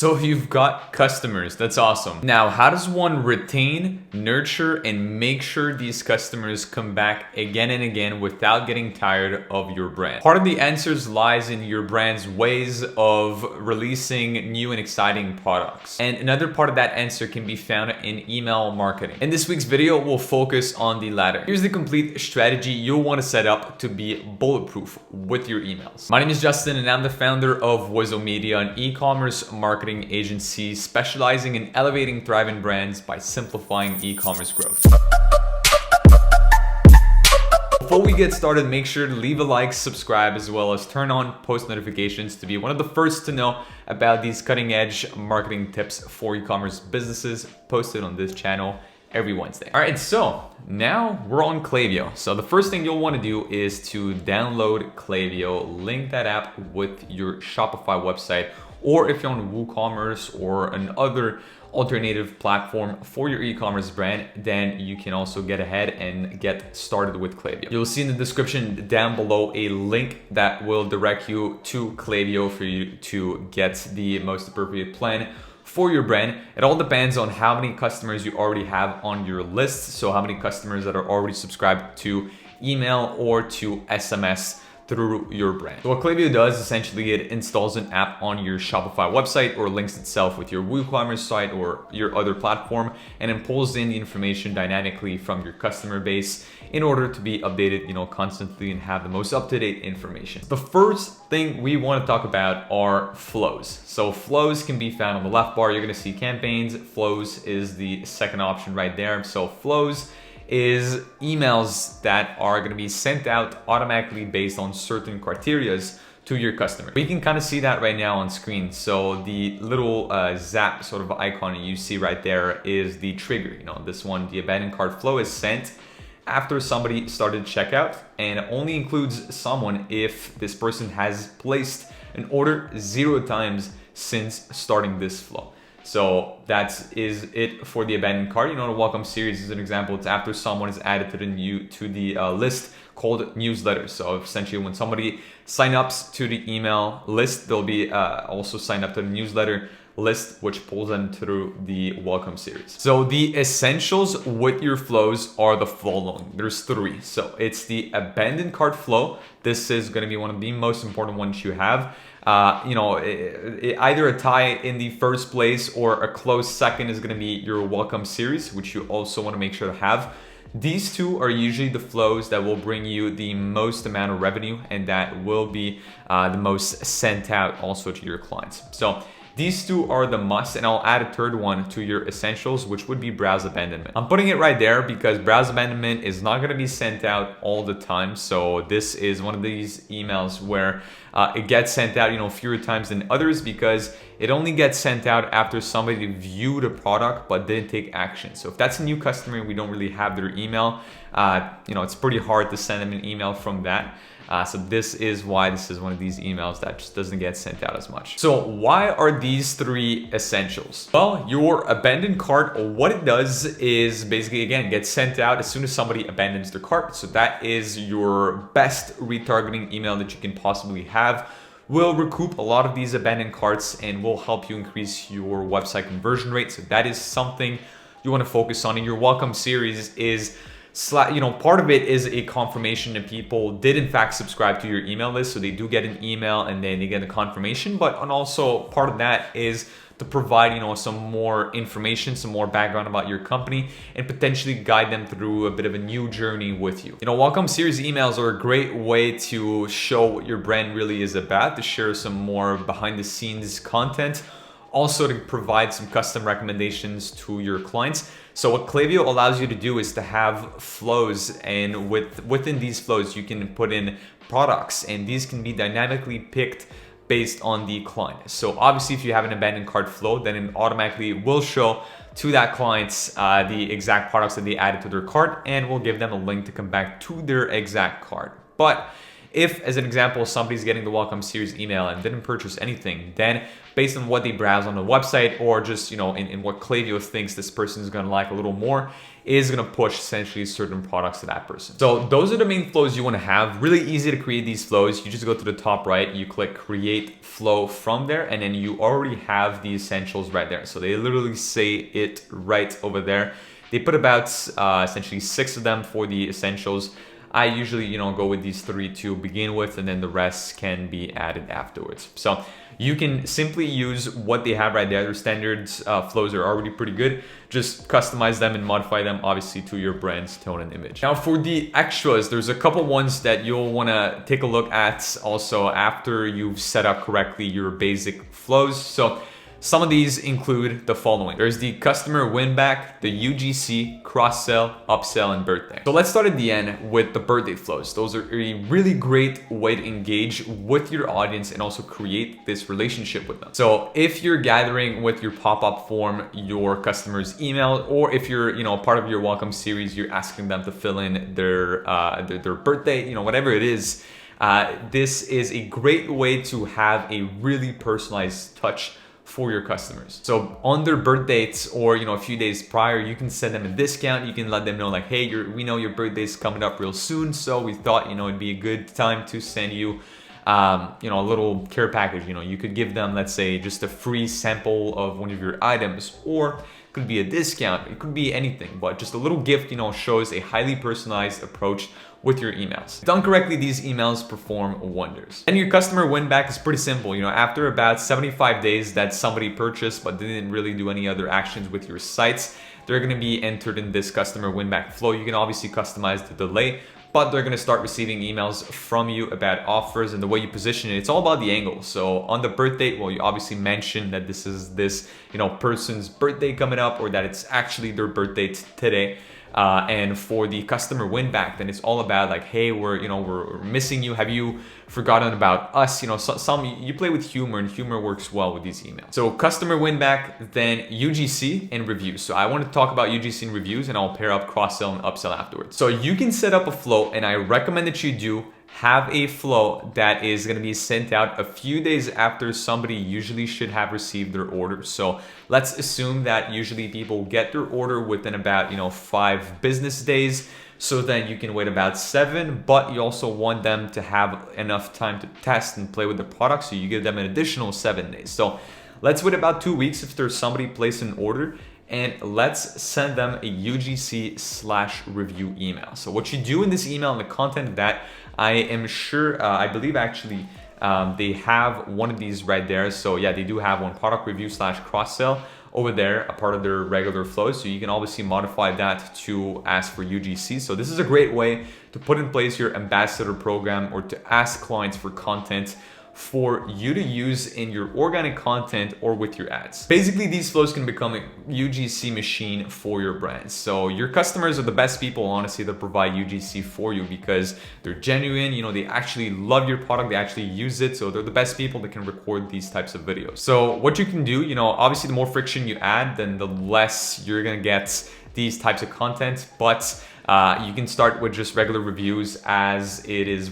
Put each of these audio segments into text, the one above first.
So you've got customers, that's awesome. Now, how does one retain, nurture, and make sure these customers come back again and again without getting tired of your brand? Part of the answers lies in your brand's ways of releasing new and exciting products. And another part of that answer can be found in email marketing. In this week's video, we'll focus on the latter. Here's the complete strategy you'll want to set up to be bulletproof with your emails. My name is Justin and I'm the founder of Wizo Media, an e-commerce marketing agency specializing in elevating thriving brands by simplifying e-commerce growth. Before we get started, make sure to leave a like, subscribe, as well as turn on post notifications to be one of the first to know about these cutting edge marketing tips for e-commerce businesses posted on this channel every Wednesday. All right, so now we're on Klaviyo. So the first thing you'll want to do is to download Klaviyo, link that app with your Shopify website, or if you're on WooCommerce or another alternative platform for your e-commerce brand, then you can also get ahead and get started with Klaviyo. You'll see in the description down below a link that will direct you to Klaviyo for you to get the most appropriate plan for your brand. It all depends on how many customers you already have on your list. So how many customers that are already subscribed to email or to SMS through your brand. So what Klaviyo does, essentially, it installs an app on your Shopify website or links itself with your WooCommerce site or your other platform, and then pulls in the information dynamically from your customer base in order to be updated, constantly and have the most up-to-date information. The first thing we want to talk about are flows. So flows can be found on the left bar. You're going to see campaigns. Flows is the second option right there. So flows is emails that are going to be sent out automatically based on certain criterias to your customer. We can kind of see that right now on screen. So the little zap sort of icon you see right there is the trigger. This one, the abandoned cart flow, is sent after somebody started checkout and only includes someone if this person has placed an order 0 times since starting this flow. So that is it for the abandoned cart. The welcome series is an example. It's after someone is added to the list called newsletters. So essentially, when somebody signs up to the email list, they'll be also signed up to the newsletter list, which pulls them through the welcome series. So the essentials with your flows are the following. There's 3. So it's the abandoned cart flow. This is going to be one of the most important ones you have. Either a tie in the first place or a close second is going to be your welcome series, which you also want to make sure to have. These 2 are usually the flows that will bring you the most amount of revenue and that will be the most sent out also to your clients. So these 2 are the must, and I'll add a third one to your essentials, which would be browse abandonment. I'm putting it right there because browse abandonment is not going to be sent out all the time. So this is one of these emails where it gets sent out, fewer times than others because it only gets sent out after somebody viewed a product but didn't take action. So if that's a new customer and we don't really have their email, it's pretty hard to send them an email from that. So this is why this is one of these emails that just doesn't get sent out as much. So why are these 3 essentials? Well, your abandoned cart, what it does is basically, again, get sent out as soon as somebody abandons their cart. So that is your best retargeting email that you can possibly have. Will recoup a lot of these abandoned carts and will help you increase your website conversion rate. So that is something you want to focus on. In your welcome series is part of it is a confirmation that people did in fact subscribe to your email list, so they do get an email and then they get a confirmation. And also part of that is to provide some more information, some more background about your company, and potentially guide them through a bit of a new journey with you. Welcome series emails are a great way to show what your brand really is about, to share some more behind the scenes content, also to provide some custom recommendations to your clients. So what Klaviyo allows you to do is to have flows, and within these flows you can put in products, and these can be dynamically picked based on the client. So obviously if you have an abandoned cart flow, then it automatically will show to that client's the exact products that they added to their cart, and will give them a link to come back to their exact cart. But if, as an example, somebody's getting the welcome series email and didn't purchase anything, then based on what they browse on the website, or just, you know, in what Klaviyo thinks this person is going to like a little more, is going to push essentially certain products to that person. So those are the main flows you want to have. Really easy to create these flows. You just go to the top right, you click create flow from there, and then you already have the essentials right there. So they literally say it right over there. They put about essentially 6 of them for the essentials. I usually, you know, go with these 3 to begin with, and then the rest can be added afterwards. So you can simply use what they have right there. Their standard flows are already pretty good. Just customize them and modify them, obviously, to your brand's tone and image. Now, for the extras, there's a couple ones that you'll want to take a look at also after you've set up correctly your basic flows. So some of these include the following. There's the customer win back, the UGC, cross-sell, upsell, and birthday. So let's start at the end with the birthday flows. Those are a really great way to engage with your audience and also create this relationship with them. So if you're gathering with your pop-up form your customers' email, or if you're, you know, part of your welcome series, you're asking them to fill in their birthday, you know, whatever it is, this is a great way to have a really personalized touch for your customers. So on their birth dates, or, you know, a few days prior, you can send them a discount. You can let them know like, hey, we know your birthday's coming up real soon, so we thought, you know, it'd be a good time to send you, you know, a little care package. You know, you could give them, let's say, just a free sample of one of your items, or it could be a discount, it could be anything, but just a little gift, you know, shows a highly personalized approach with your emails. Done correctly, these emails perform wonders. And your customer win back is pretty simple. You know, after about 75 days that somebody purchased but didn't really do any other actions with your sites, they're gonna be entered in this customer win back flow. You can obviously customize the delay, but they're gonna start receiving emails from you about offers, and the way you position it, it's all about the angle. So on the birth date, well, you obviously mention that this is this, you know, person's birthday coming up, or that it's actually their birthday today. And for the customer win back, then it's all about like, hey, we're missing you. Have you forgotten about us? You know, some you play with humor, and humor works well with these emails. So customer win back, then UGC and reviews. So I want to talk about UGC and reviews, and I'll pair up cross-sell and upsell afterwards. So you can set up a flow, and I recommend that you do have a flow that is going to be sent out a few days after somebody usually should have received their order. So let's assume that usually people get their order within about, you know, 5 business days. So then you can wait about 7, but you also want them to have enough time to test and play with the product. So you give them an additional 7 days. So let's wait about 2 weeks if there's somebody placed an order, and let's send them a UGC/review email. So what you do in this email, and the content of that, I am sure, I believe actually they have one of these right there. So yeah, they do have one, product review/cross-sell over there, a part of their regular flow. So you can obviously modify that to ask for UGC. So this is a great way to put in place your ambassador program, or to ask clients for content for you to use in your organic content or with your ads. Basically, these flows can become a UGC machine for your brand. So your customers are the best people, honestly, that provide UGC for you, because they're genuine, you know, they actually love your product, they actually use it. So they're the best people that can record these types of videos. So what you can do, you know, obviously the more friction you add, then the less you're gonna get these types of content, but you can start with just regular reviews as it is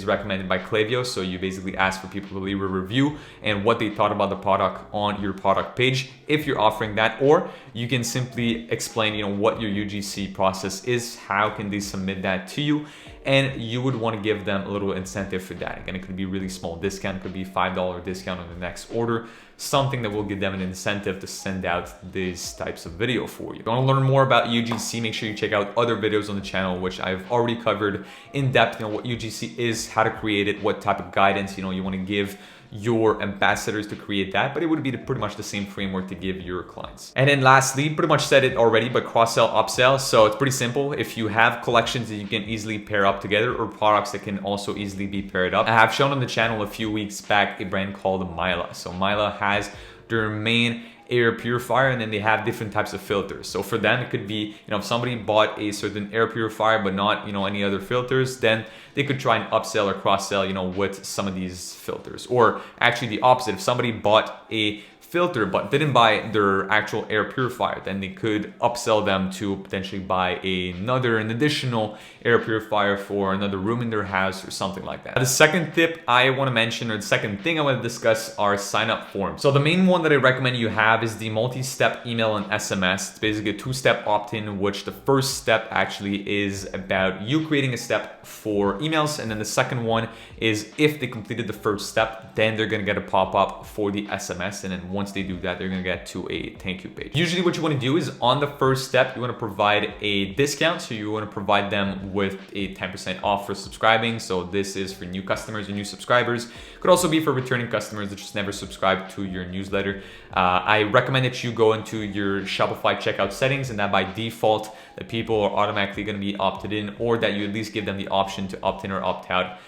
recommended by Klaviyo. So you basically ask for people to leave a review and what they thought about the product on your product page, if you're offering that. Or you can simply explain, you know, what your UGC process is, how can they submit that to you, and you would want to give them a little incentive for that. Again, it could be really small discount, it could be $5 discount on the next order, something that will give them an incentive to send out these types of video for you. If you want to learn more about UGC, make sure you check out other videos on the channel, which I've already covered in depth, you know, what UGC is, how to create it, what type of guidance, you know, you want to give your ambassadors to create that, but it would be pretty much the same framework to give your clients. And then lastly, pretty much said it already, but cross-sell, upsell. So it's pretty simple. If you have collections that you can easily pair up together, or products that can also easily be paired up. I have shown on the channel a few weeks back a brand called Myla. So Myla has their main air purifier, and then they have different types of filters. So for them, it could be, you know, if somebody bought a certain air purifier but not, you know, any other filters, then they could try and upsell or cross-sell, you know, with some of these filters. Or actually the opposite, if somebody bought a filter but didn't buy their actual air purifier, then they could upsell them to potentially buy an additional air purifier for another room in their house or something like that. The second tip I want to mention, or the second thing I want to discuss, are sign-up forms. So the main one that I recommend you have is the multi-step email and SMS. It's basically a two-step opt-in, which the first step actually is about you creating a step for emails, and then the second one is if they completed the first step, then they're going to get a pop-up for the SMS, and then once they do that, they're going to get to a thank you page. Usually what you want to do is on the first step, you want to provide a discount. So you want to provide them with a 10% off for subscribing. So this is for new customers or new subscribers. Could also be for returning customers that just never subscribed to your newsletter. I recommend that you go into your Shopify checkout settings, and that by default, that people are automatically going to be opted in, or that you at least give them the option to opt in or opt out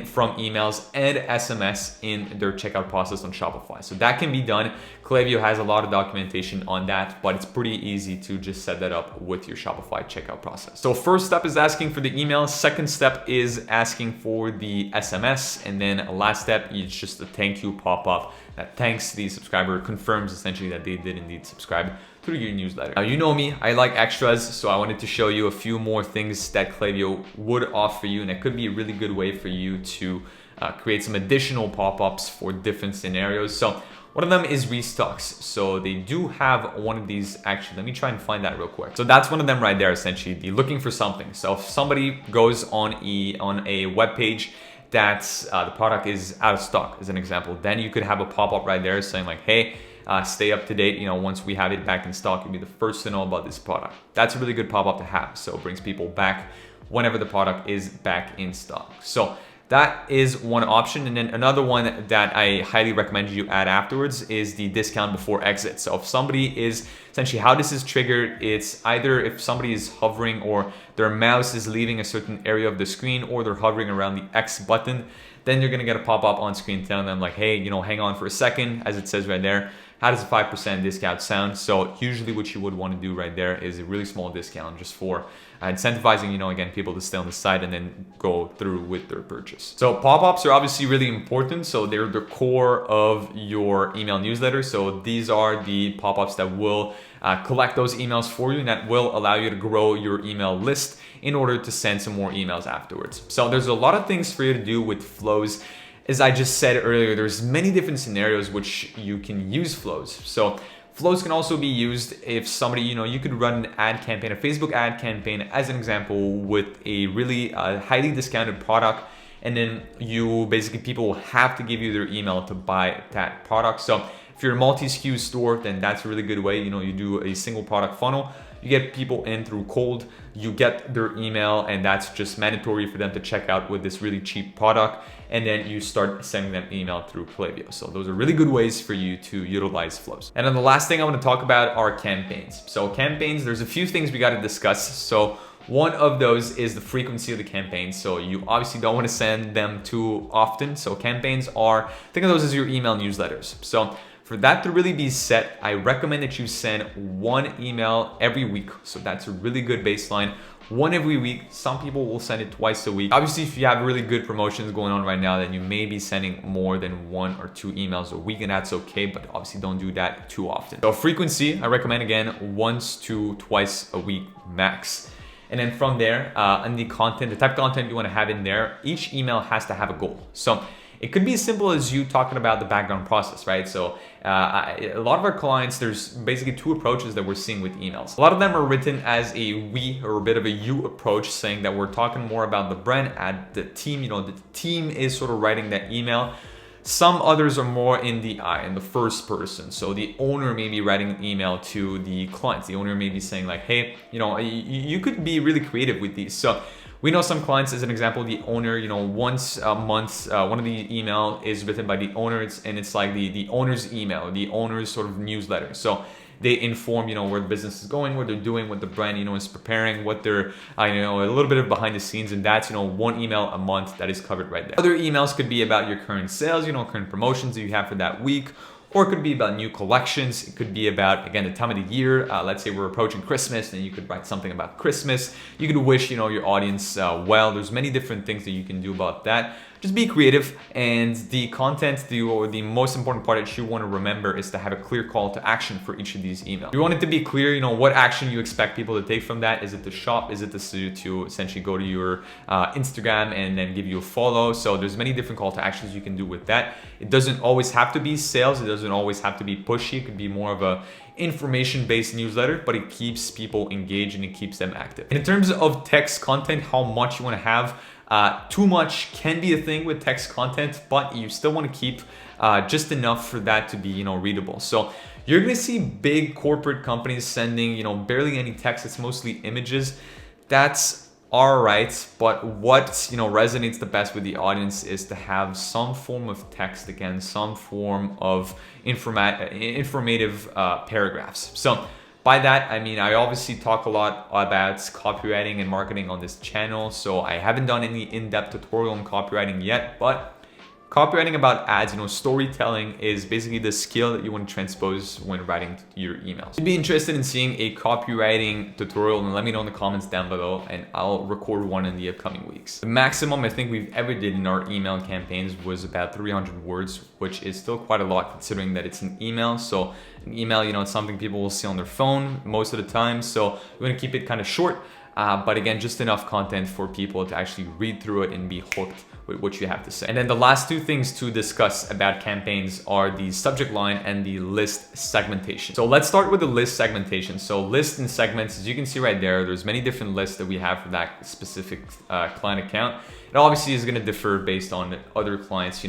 from emails and SMS in their checkout process on Shopify. So that can be done. Klaviyo has a lot of documentation on that, but it's pretty easy to just set that up with your Shopify checkout process. So first step is asking for the email. Second step is asking for the SMS. And then last step is just a thank you pop-up that thanks the subscriber, confirms essentially that they did indeed subscribe through your newsletter. Now, you know me, I like extras, so I wanted to show you a few more things that Klaviyo would offer you, and it could be a really good way for you to create some additional pop-ups for different scenarios. So one of them is Restocks. So they do have one of these. Actually, let me try and find that real quick. So that's one of them right there, essentially. You're looking for something. So if somebody goes on a web page that's the product is out of stock, as an example, then you could have a pop-up right there saying like, hey, stay up to date. Once we have it back in stock, you'll be the first to know about this product. That's a really good pop-up to have. So it brings people back whenever the product is back in stock. So that is one option. And then another one that I highly recommend you add afterwards is the discount before exit. So if somebody is, essentially how this is triggered, it's either if somebody is hovering or their mouse is leaving a certain area of the screen, or they're hovering around the X button, then you're gonna get a pop-up on screen telling them like, hey, hang on for a second, as it says right there. How does a 5% discount sound? So usually what you would want to do right there is a really small discount just for incentivizing, again, people to stay on the site and then go through with their purchase. So pop-ups are obviously really important. So they're the core of your email newsletter. So these are the pop-ups that will collect those emails for you, and that will allow you to grow your email list in order to send some more emails afterwards. So there's a lot of things for you to do with flows. As I just said earlier, there's many different scenarios which you can use flows. So flows can also be used if somebody, you could run an ad campaign, a Facebook ad campaign, as an example, with a really highly discounted product. And then people will have to give you their email to buy that product. So if you're a multi-SKU store, then that's a really good way. You do a single product funnel. You get people in through cold, you get their email, and that's just mandatory for them to check out with this really cheap product. And then you start sending them email through Klaviyo. So those are really good ways for you to utilize flows. And then the last thing I want to talk about are campaigns. So campaigns, there's a few things we got to discuss. So one of those is the frequency of the campaign. So you obviously don't want to send them too often. So campaigns think of those as your email newsletters. So for that to really be set, I recommend that you send one email every week. So that's a really good baseline. One every week. Some people will send it twice a week. Obviously, if you have really good promotions going on right now, then you may be sending more than 1 or 2 emails a week, and that's okay, but obviously don't do that too often. So frequency, I recommend again, once to twice a week max. And then from there, on the content, the type of content you want to have in there, each email has to have a goal. So it could be as simple as you talking about the background process, right? So a lot of our clients, there's basically 2 approaches that we're seeing with emails. A lot of them are written as a we or a bit of a you approach, saying that we're talking more about the brand ad, the team, the team is sort of writing that email. Some others are more in the I, in the first person. So the owner may be writing an email to the clients. The owner may be saying like, hey, you could be really creative with these. So we know some clients, as an example, the owner, once a month, one of the email is written by the owners, and it's like the owner's email, the owner's sort of newsletter. So they inform, where the business is going, what they're doing, what the brand, is preparing, what they're, a little bit of behind the scenes, and that's, one email a month that is covered right there. Other emails could be about your current sales, current promotions that you have for that week. Or it could be about new collections. It could be about, again, the time of the year. Let's say we're approaching Christmas, and you could write something about Christmas. You could wish, your audience well. There's many different things that you can do about that. just be creative, and the content, or the most important part that you want to remember is to have a clear call to action for each of these emails. You want it to be clear, what action you expect people to take from that. Is it to shop? Is it to essentially go to your Instagram and then give you a follow? So there's many different call to actions you can do with that. It doesn't always have to be sales. It doesn't always have to be pushy. It could be more of a information-based newsletter, but it keeps people engaged and it keeps them active. And in terms of text content, how much you want to have, too much can be a thing with text content, but you still want to keep just enough for that to be, readable. So you're going to see big corporate companies sending, barely any text. It's mostly images. That's all right, but what resonates the best with the audience is to have some form of text, again, some form of informative paragraphs. So by that, I mean, I obviously talk a lot about copywriting and marketing on this channel, so I haven't done any in-depth tutorial on copywriting yet, but copywriting about ads, storytelling is basically the skill that you want to transpose when writing your emails. If you'd be interested in seeing a copywriting tutorial, then let me know in the comments down below and I'll record one in the upcoming weeks. The maximum I think we've ever did in our email campaigns was about 300 words, which is still quite a lot considering that it's an email. So an email, it's something people will see on their phone most of the time. So you want to keep it kind of short, but again, just enough content for people to actually read through it and be hooked with what you have to say. And then the last two things to discuss about campaigns are the subject line and the list segmentation. So let's start with the list segmentation. So lists and segments, as you can see right there, there's many different lists that we have for that specific client account. It obviously is going to differ based on other clients.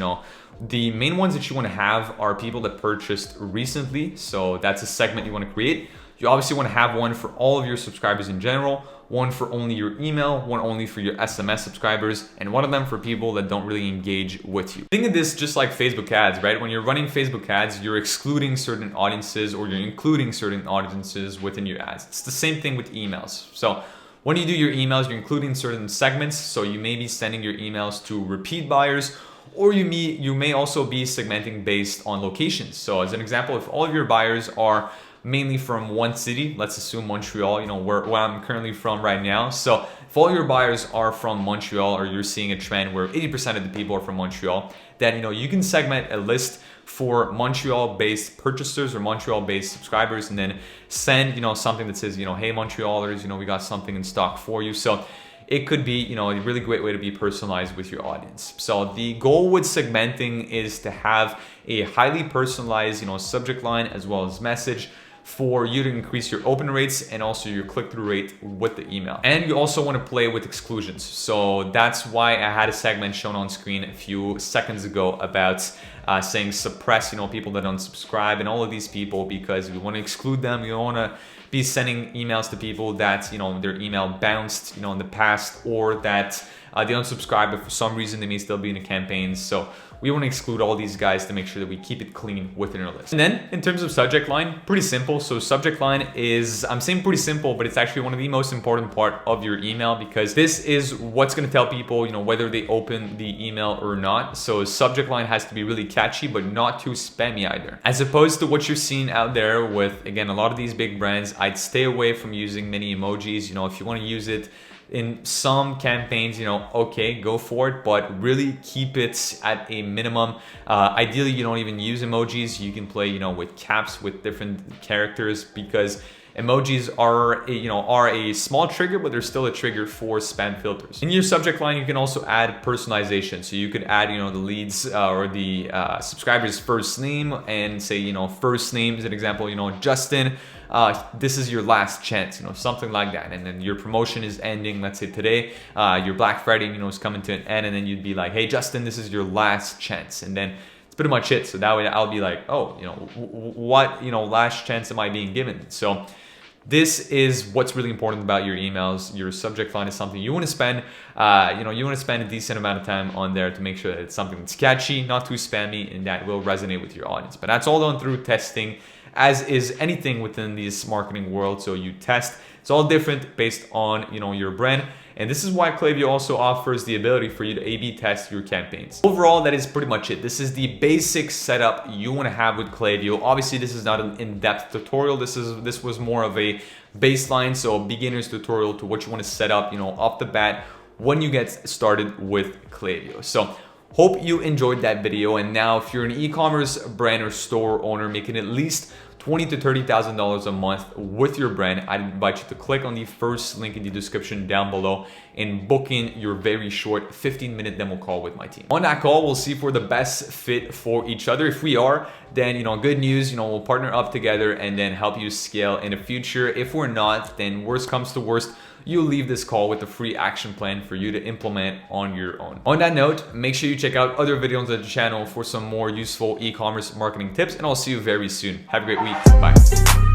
The main ones that you want to have are people that purchased recently. So that's a segment you want to create. You obviously want to have one for all of your subscribers in general, one for only your email, one only for your SMS subscribers, and one of them for people that don't really engage with you. Think of this just like Facebook ads, right? When you're running Facebook ads, you're excluding certain audiences or you're including certain audiences within your ads. It's the same thing with emails. So when you do your emails, you're including certain segments. So you may be sending your emails to repeat buyers, or you may also be segmenting based on locations. So as an example, if all of your buyers are mainly from one city, let's assume Montreal, where I'm currently from right now. So if all your buyers are from Montreal, or you're seeing a trend where 80% of the people are from Montreal, then you can segment a list for Montreal-based purchasers or Montreal-based subscribers, and then send something that says, hey Montrealers, we got something in stock for you. So it could be a really great way to be personalized with your audience. So the goal with segmenting is to have a highly personalized subject line as well as message for you to increase your open rates and also your click-through rate with the email. And you also want to play with exclusions. So that's why I had a segment shown on screen a few seconds ago about saying suppress people that unsubscribe and all of these people, because we want to exclude them. You don't want to be sending emails to people that their email bounced in the past, or that they unsubscribe, but for some reason they may still be in a campaign. So we want to exclude all these guys to make sure that we keep it clean within our list. And then in terms of subject line, pretty simple. So subject line is, I'm saying pretty simple, but it's actually one of the most important part of your email, because this is what's going to tell people, whether they open the email or not. So subject line has to be really catchy, but not too spammy either. As opposed to what you're seeing out there with, again, a lot of these big brands, I'd stay away from using many emojis. If you want to use it in some campaigns, okay, go for it, but really keep it at a minimum. Ideally, you don't even use emojis. You can play, with caps, with different characters, because emojis are a small trigger, but they're still a trigger for spam filters. In your subject line, you can also add personalization. So you could add, the leads or the subscriber's first name, and say, first name is an example, Justin, this is your last chance, something like that. And then your promotion is ending, let's say today, your Black Friday, is coming to an end, and then you'd be like, hey Justin, this is your last chance. And then it's pretty much it. So that way I'll be like, oh, what, last chance am I being given? So this is what's really important about your emails. Your subject line is something you want to spend, you want to spend a decent amount of time on there to make sure that it's something that's catchy, not too spammy, and that will resonate with your audience. But that's all done through testing, as is anything within this marketing world. So you test, it's all different based on, your brand. And this is why Klaviyo also offers the ability for you to A/B test your campaigns. Overall, that is pretty much it. This is the basic setup you want to have with Klaviyo. Obviously, this is not an in-depth tutorial. This was more of a baseline, so a beginner's tutorial to what you want to set up, off the bat when you get started with Klaviyo. So Hope you enjoyed that video. And now if you're an e-commerce brand or store owner making at least $20,000 to $30,000 a month with your brand, I'd invite you to click on the first link in the description down below and book in your very short 15-minute demo call with my team. On that call, we'll see if we're the best fit for each other. If we are, then good news, we'll partner up together and then help you scale in the future. If we're not, then worst comes to worst, you'll leave this call with a free action plan for you to implement on your own. On that note, make sure you check out other videos on the channel for some more useful e-commerce marketing tips, and I'll see you very soon. Have a great week. Bye.